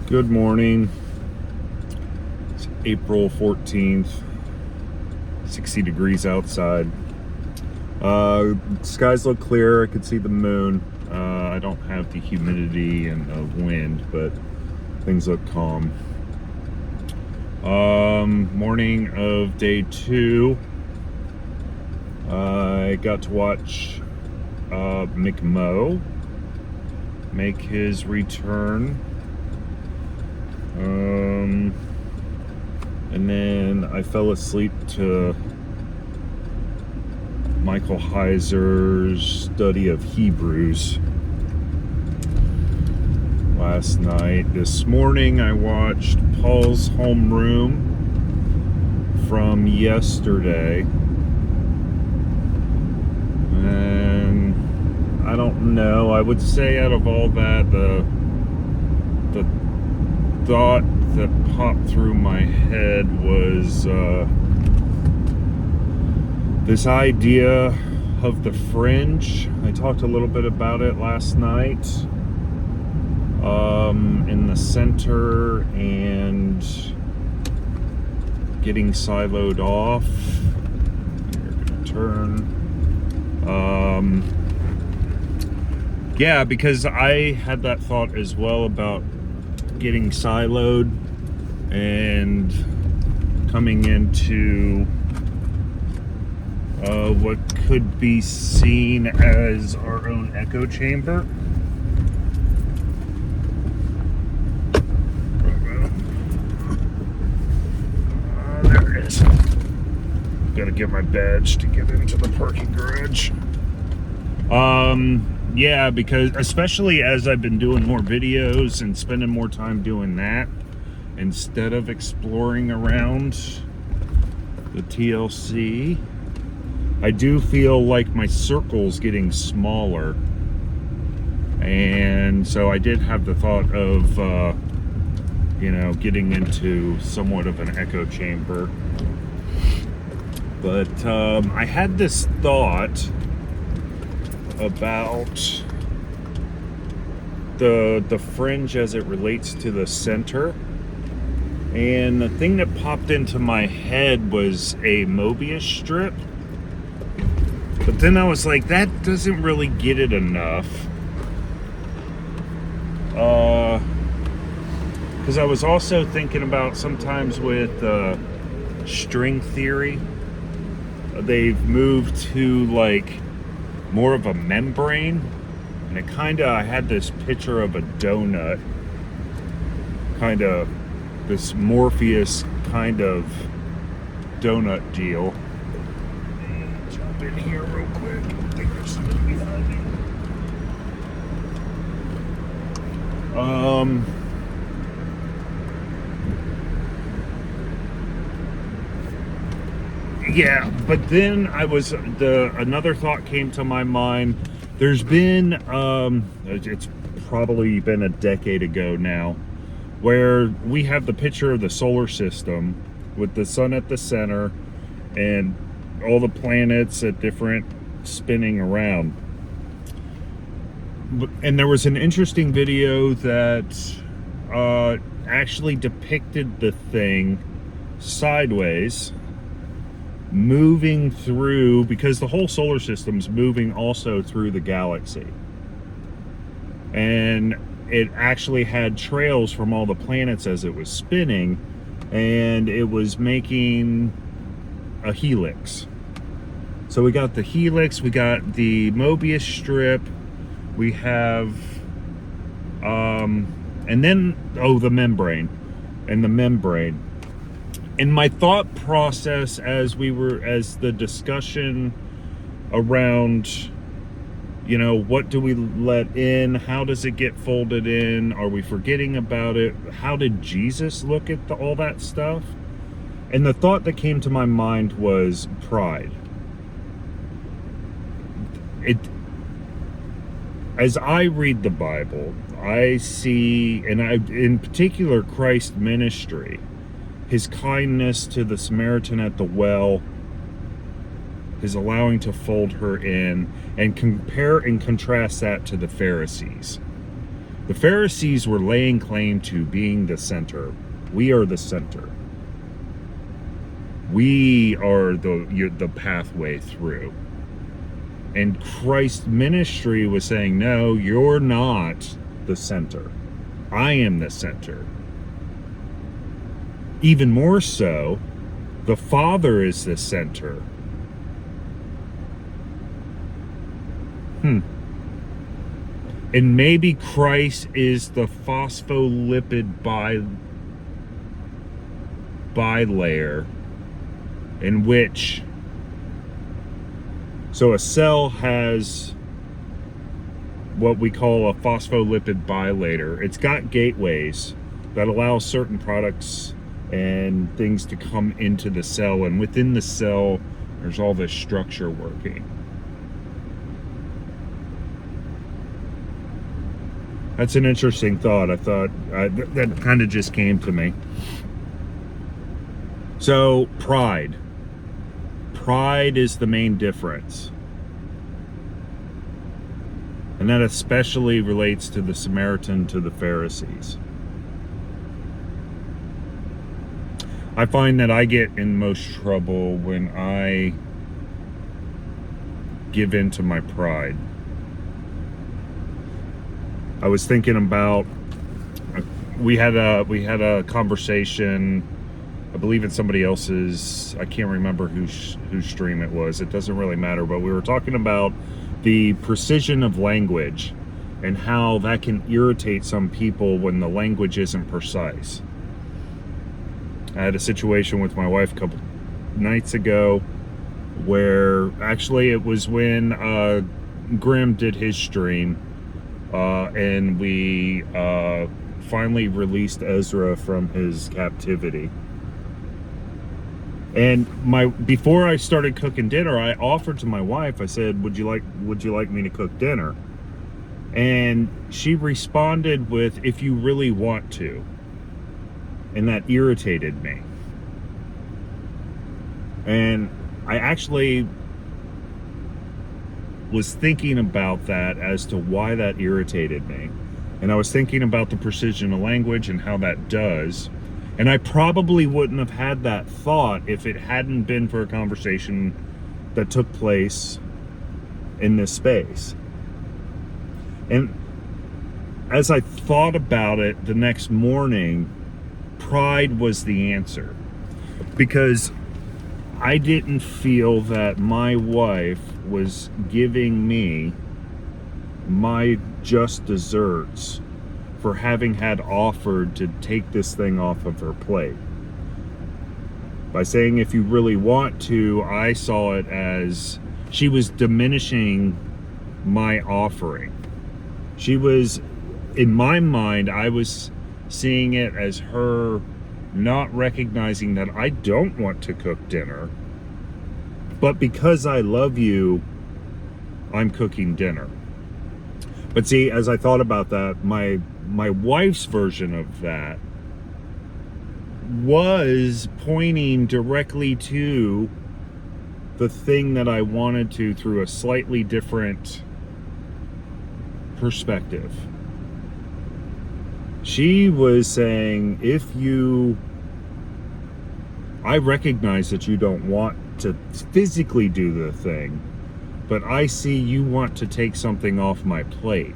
Good morning. It's April 14th, 60 degrees outside. Skies look clear. I can see the moon. I don't have the humidity and the wind, but things look calm. Morning of day 2. I got to watch McMo make his return. And then I fell asleep to Michael Heiser's study of Hebrews last night. This morning I watched Paul's Homeroom from yesterday. And I don't know, I would say out of all that, the thought that popped through my head was this idea of the fringe. I talked a little bit about it last night in the center and getting siloed off. You're gonna turn. Yeah, because I had that thought as well about getting siloed and coming into what could be seen as our own echo chamber. There it is. Gotta get my badge to get into the parking garage. Yeah, because especially as I've been doing more videos and spending more time doing that instead of exploring around the TLC, I do feel like my circle's getting smaller. And so I did have the thought of, getting into somewhat of an echo chamber. But I had this thought about the fringe as it relates to the center, and the thing that popped into my head was a Mobius strip, but then I was like, that doesn't really get it enough, because I was also thinking about sometimes with string theory, they've moved to like more of a membrane, and it I had this picture of a donut, this Morpheus kind of donut deal. Jump in here real quick. I think there's something behind me. Yeah, but then another thought came to my mind. There's been, it's probably been a decade ago now, where we have the picture of the solar system with the sun at the center and all the planets at different spinning around. And there was an interesting video that actually depicted the thing sideways, moving through, because the whole solar system's moving also through the galaxy, and it actually had trails from all the planets as it was spinning, and it was making a helix. So we got the helix, we got the Mobius strip, we have and then the membrane. And my thought process as the discussion around, what do we let in? How does it get folded in? Are we forgetting about it? How did Jesus look at all that stuff? And the thought that came to my mind was pride. As I read the Bible, I see, in particular, Christ's ministry, his kindness to the Samaritan at the well, his allowing to fold her in, and compare and contrast that to the Pharisees. The Pharisees were laying claim to being the center. We are the center. We are the pathway through. And Christ's ministry was saying, no, you're not the center. I am the center. Even more so, the Father is the center. And maybe Christ is the phospholipid bilayer in which, so a cell has what we call a phospholipid bilayer. It's got gateways that allow certain products and things to come into the cell, and within the cell there's all this structure working. That's an interesting thought. I thought that kind of just came to me. So pride is the main difference, and that especially relates to the Samaritan to the Pharisees. I find that I get in most trouble when I give in to my pride. I was thinking about, we had a conversation, I believe it's somebody else's, I can't remember whose stream it was, it doesn't really matter, but we were talking about the precision of language and how that can irritate some people when the language isn't precise. I had a situation with my wife a couple nights ago where actually it was when Grim did his stream, and we finally released Ezra from his captivity. And before I started cooking dinner, I offered to my wife, I said, would you like me to cook dinner? And she responded with, if you really want to. And that irritated me. And I actually was thinking about that as to why that irritated me. And I was thinking about the precision of language and how that does. And I probably wouldn't have had that thought if it hadn't been for a conversation that took place in this space. And as I thought about it the next morning, pride was the answer. Because I didn't feel that my wife was giving me my just desserts for having had offered to take this thing off of her plate. By saying, if you really want to, I saw it as she was diminishing my offering. She was, in my mind, I was seeing it as her not recognizing that I don't want to cook dinner, but because I love you, I'm cooking dinner. But see, as I thought about that, my wife's version of that was pointing directly to the thing that I wanted to through a slightly different perspective. She was saying, I recognize that you don't want to physically do the thing, but I see you want to take something off my plate.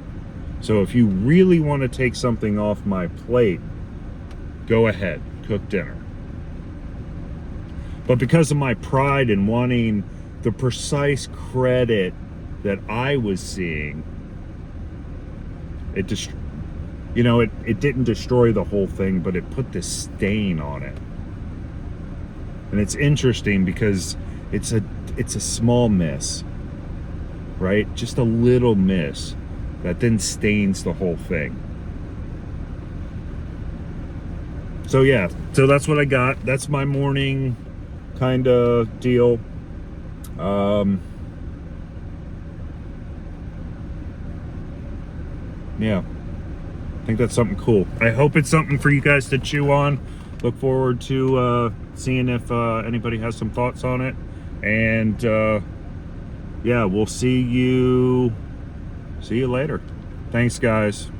So if you really want to take something off my plate, go ahead, cook dinner. But because of my pride in wanting the precise credit that I was seeing, it didn't destroy the whole thing, but it put this stain on it. And it's interesting because it's a small miss, right? Just a little miss that then stains the whole thing. So yeah, so that's what I got. That's my morning kind of deal. Yeah, I think that's something cool. I hope it's something for you guys to chew on. Look forward to seeing if anybody has some thoughts on it. And yeah, we'll see you later. Thanks, guys.